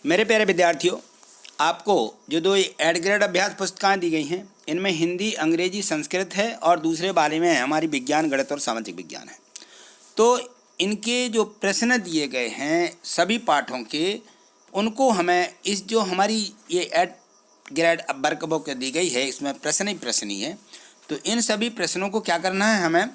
मेरे प्यारे विद्यार्थियों, आपको जो दो एड ग्रेड अभ्यास पुस्तकें दी गई हैं, इनमें हिंदी, अंग्रेजी, संस्कृत है और दूसरे बारे में हमारी विज्ञान, गणित और सामाजिक विज्ञान है। तो इनके जो प्रश्न दिए गए हैं सभी पाठों के, उनको हमें इस जो हमारी ये एड ग्रेड वर्क बुक दी गई है, इसमें प्रश्न ही है। तो इन सभी प्रश्नों को क्या करना है, हमें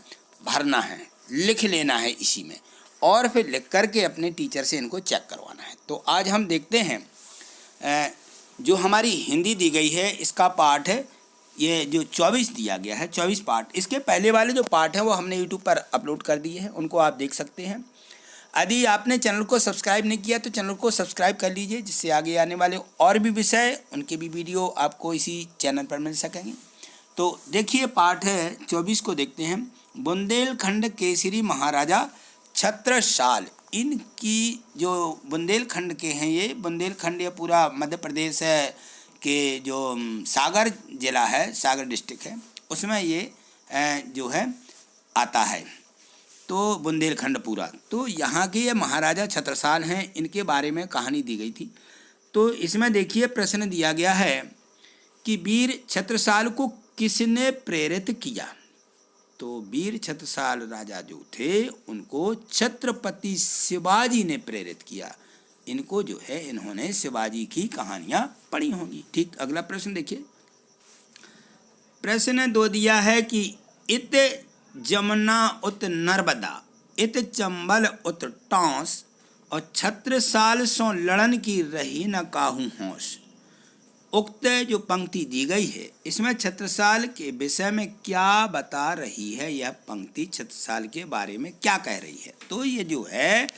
भरना है, लिख लेना है इसी में, और फिर लिख करके अपने टीचर से इनको चेक करवाना है। तो आज हम देखते हैं जो हमारी हिंदी दी गई है, इसका पाठ है ये जो 24 दिया गया है, 24 पाठ। इसके पहले वाले जो पाठ हैं वो हमने यूट्यूब पर अपलोड कर दिए हैं, उनको आप देख सकते हैं। यदि आपने चैनल को सब्सक्राइब नहीं किया तो चैनल को सब्सक्राइब कर लीजिए, जिससे आगे आने वाले और भी विषय, उनके भी वीडियो आपको इसी चैनल पर मिल सकेंगे। तो देखिए, पाठ है 24 को देखते हैं। बुंदेलखंड केसरी महाराजा छत्रसाल, इनकी जो बुंदेलखंड के हैं, ये बुंदेलखंड ये पूरा मध्य प्रदेश के जो सागर जिला है, सागर डिस्ट्रिक्ट है, उसमें ये जो है आता है। तो बुंदेलखंड पूरा, तो यहाँ के ये महाराजा छत्रसाल हैं, इनके बारे में कहानी दी गई थी। तो इसमें देखिए प्रश्न दिया गया है कि वीर छत्रसाल को किसने प्रेरित किया। तो वीर छत्रसाल राजा जो थे, उनको छत्रपति शिवाजी ने प्रेरित किया। इनको जो है, इन्होंने शिवाजी की कहानियां पढ़ी होंगी। ठीक, अगला प्रश्न देखिए। प्रश्न 2 दिया है कि इत जमुना उत नर्मदा, इत चंबल उत टॉस, और छत्रसाल सो लड़न की रही न काहू होश। उक्त जो पंक्ति दी गई है, इसमें छत्रसाल के विषय में क्या बता रही है, यह पंक्ति छत्रसाल के बारे में क्या कह रही है। तो ये जो है,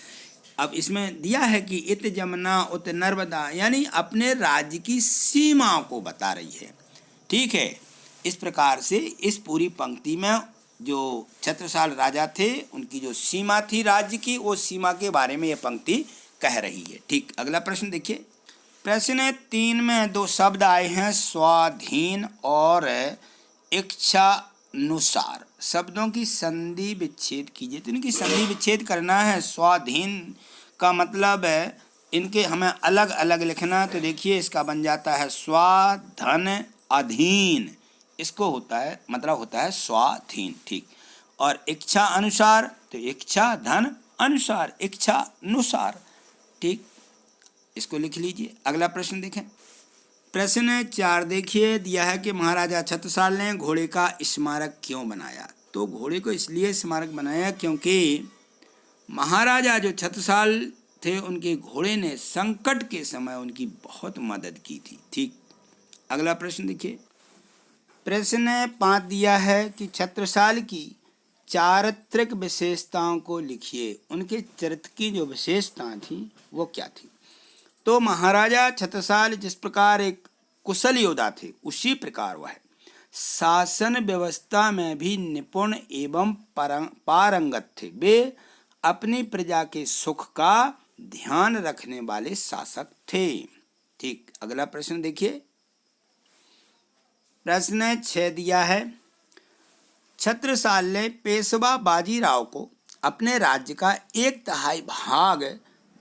अब इसमें दिया है कि इत जमुना उत नर्मदा, यानी अपने राज्य की सीमा को बता रही है। ठीक है, इस प्रकार से इस पूरी पंक्ति में जो छत्रसाल राजा थे, उनकी जो सीमा थी राज्य की, वो सीमा के बारे में ये पंक्ति कह रही है। ठीक, अगला प्रश्न देखिए। प्रश्न 3 में 2 शब्द आए हैं, स्वाधीन और इच्छानुसार। शब्दों की संधि विच्छेद कीजिए। तो इनकी संधि विच्छेद करना है। स्वाधीन का मतलब है, इनके हमें अलग अलग लिखना। तो देखिए, इसका बन जाता है स्वाधन अधीन, इसको होता है, मतलब होता है स्वाधीन। ठीक, और इच्छा अनुसार, तो इच्छा धन अनुसार, इच्छा अनुसार। ठीक, इसको लिख लीजिए। अगला प्रश्न देखें। प्रश्न 4 देखिए, दिया है कि महाराजा छत्रसाल ने घोड़े का स्मारक क्यों बनाया। तो घोड़े को इसलिए स्मारक बनाया क्योंकि महाराजा जो छत्रसाल थे, उनके घोड़े ने संकट के समय उनकी बहुत मदद की थी। ठीक, अगला प्रश्न देखिए। प्रश्न 5 दिया है कि छत्रसाल की चारित्रिक विशेषताओं को लिखिए। उनके चरित्र की जो विशेषताएं थी वो क्या थी। तो महाराजा छत्रसाल जिस प्रकार एक कुशल योद्धा थे, उसी प्रकार वह शासन व्यवस्था में भी निपुण एवं पारंगत थे। वे अपनी प्रजा के सुख का ध्यान रखने वाले शासक थे। ठीक, अगला प्रश्न देखिए। प्रश्न 6 दिया है, छत्रसाल ने पेशवा बाजीराव को अपने राज्य का 1/3 भाग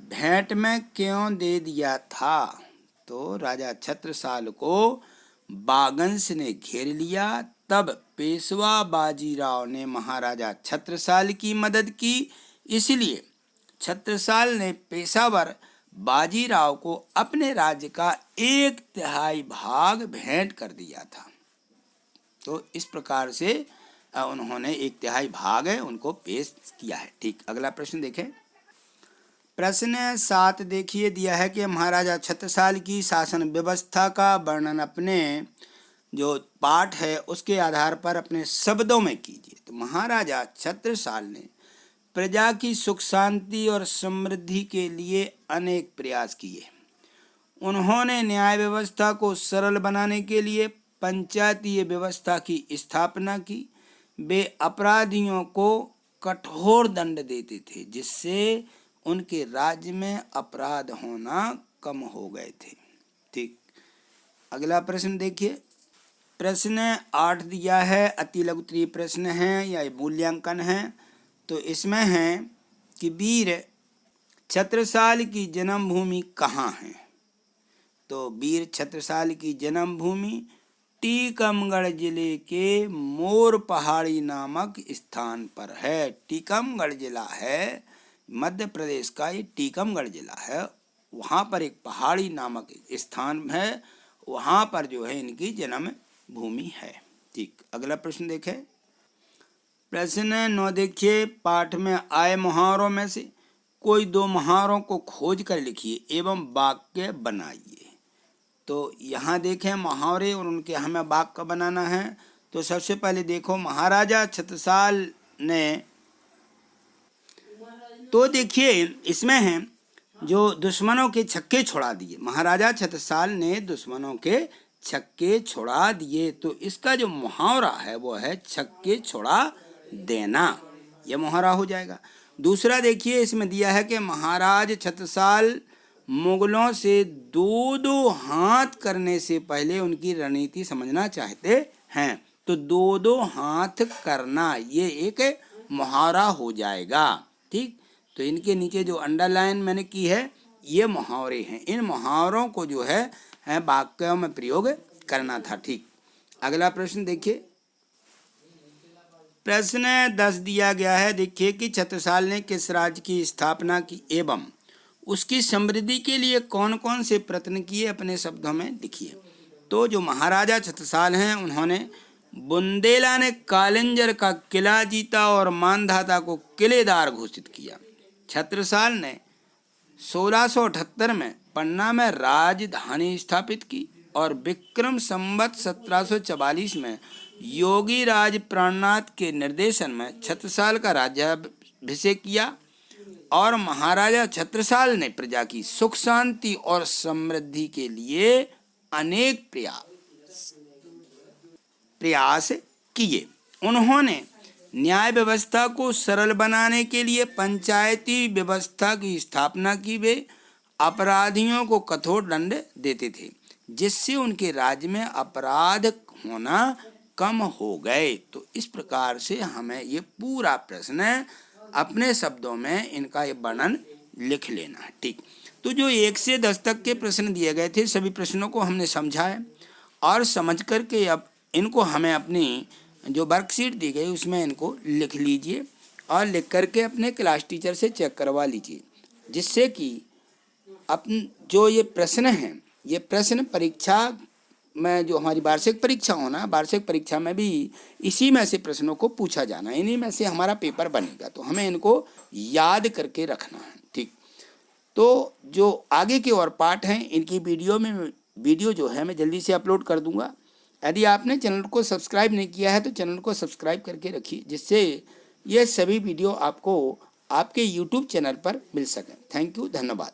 भेंट में क्यों दे दिया था। तो राजा छत्रसाल को बागंश ने घेर लिया, तब पेशवा बाजीराव ने महाराजा छत्रसाल की मदद की। इसलिए छत्रसाल ने पेशावर बाजीराव को अपने राज्य का 1/3 भाग भेंट कर दिया था। तो इस प्रकार से उन्होंने 1/3 भाग है उनको पेश किया है। ठीक, अगला प्रश्न देखें। प्रश्न 7 देखिए, दिया है कि महाराजा छत्रसाल की शासन व्यवस्था का वर्णन अपने जो पाठ है उसके आधार पर अपने शब्दों में कीजिए। तो महाराजा छत्रसाल ने प्रजा की सुख शांति और समृद्धि के लिए अनेक प्रयास किए। उन्होंने न्याय व्यवस्था को सरल बनाने के लिए पंचायतीय व्यवस्था की स्थापना की। वे अपराधियों को कठोर दंड देते थे, जिससे उनके राज्य में अपराध होना कम हो गए थे। ठीक, अगला प्रश्न देखिए। प्रश्न 8 दिया है, अति लघु उत्तरीय प्रश्न है या मूल्यांकन है। तो इसमें है कि वीर छत्रसाल की जन्मभूमि कहाँ है। तो वीर छत्रसाल की जन्मभूमि टीकमगढ़ जिले के मोर पहाड़ी नामक स्थान पर है। टीकमगढ़ जिला है मध्य प्रदेश का, ये टीकमगढ़ जिला है, वहाँ पर एक पहाड़ी नामक स्थान है, वहाँ पर जो है इनकी जन्म भूमि है। ठीक, अगला प्रश्न देखें। प्रश्न 9 देखिए, पाठ में आए मुहावरों में से कोई 2 मुहावरों को खोज कर लिखिए एवं वाक्य बनाइए। तो यहाँ देखें मुहावरे और उनके हमें वाक्य बनाना है। तो सबसे पहले देखो, महाराजा छत्रसाल ने, तो देखिए इसमें है जो दुश्मनों के छक्के छुड़ा दिए, महाराजा छत्रसाल ने दुश्मनों के छक्के छुड़ा दिए। तो इसका जो मुहावरा है वो है छक्के छुड़ा देना, यह मुहावरा हो जाएगा। दूसरा देखिए इसमें दिया है कि महाराज छत्रसाल मुगलों से 2-2 हाथ करने से पहले उनकी रणनीति समझना चाहते हैं। तो 2-2 हाथ करना ये एक मुहावरा हो जाएगा। ठीक, तो इनके नीचे जो अंडरलाइन मैंने की है ये मुहावरे हैं। इन मुहावरों को जो है वाक्यों में प्रयोग करना था। ठीक, अगला प्रश्न देखिए। प्रश्न 10 दिया गया है, देखिए कि छत्रसाल ने किस राज्य की स्थापना की एवं उसकी समृद्धि के लिए कौन कौन से प्रयत्न किए, अपने शब्दों में लिखिए। तो जो महाराजा छत्रसाल हैं उन्होंने बुंदेला ने कालिंजर का किला जीता और मानधाता को किलेदार घोषित किया। छत्रसाल ने 1678 में पन्ना में राजधानी स्थापित की और विक्रम संवत 1744 में योगी राज प्राणनाथ के निर्देशन में छत्रसाल का राज्याभिषेक किया। और महाराजा छत्रसाल ने प्रजा की सुख शांति और समृद्धि के लिए अनेक प्रयास किए। उन्होंने न्याय व्यवस्था को सरल बनाने के लिए पंचायती व्यवस्था की स्थापना की। वे अपराधियों को कठोर दंड देते थे जिससे उनके राज्य में अपराध होना कम हो गए। तो इस प्रकार से हमें ये पूरा प्रश्न अपने शब्दों में इनका ये वर्णन लिख लेना है। ठीक, तो जो 1 से 10 तक के प्रश्न दिए गए थे सभी प्रश्नों को हमने समझा है और समझ करके अब इनको हमें अपनी जो वर्कशीट दी गई उसमें इनको लिख लीजिए और लिख करके अपने क्लास टीचर से चेक करवा लीजिए, जिससे कि अपन जो ये प्रश्न हैं ये प्रश्न परीक्षा में जो हमारी वार्षिक परीक्षा होना, वार्षिक परीक्षा में भी इसी में से प्रश्नों को पूछा जाना, इन्हीं में से हमारा पेपर बनेगा। तो हमें इनको याद करके रखना है। ठीक, तो जो आगे के और पार्ट हैं इनकी वीडियो जो है मैं जल्दी से अपलोड कर दूंगा। यदि आपने चैनल को सब्सक्राइब नहीं किया है तो चैनल को सब्सक्राइब करके रखिए, जिससे ये सभी वीडियो आपको आपके YouTube चैनल पर मिल सकें। थैंक यू, धन्यवाद।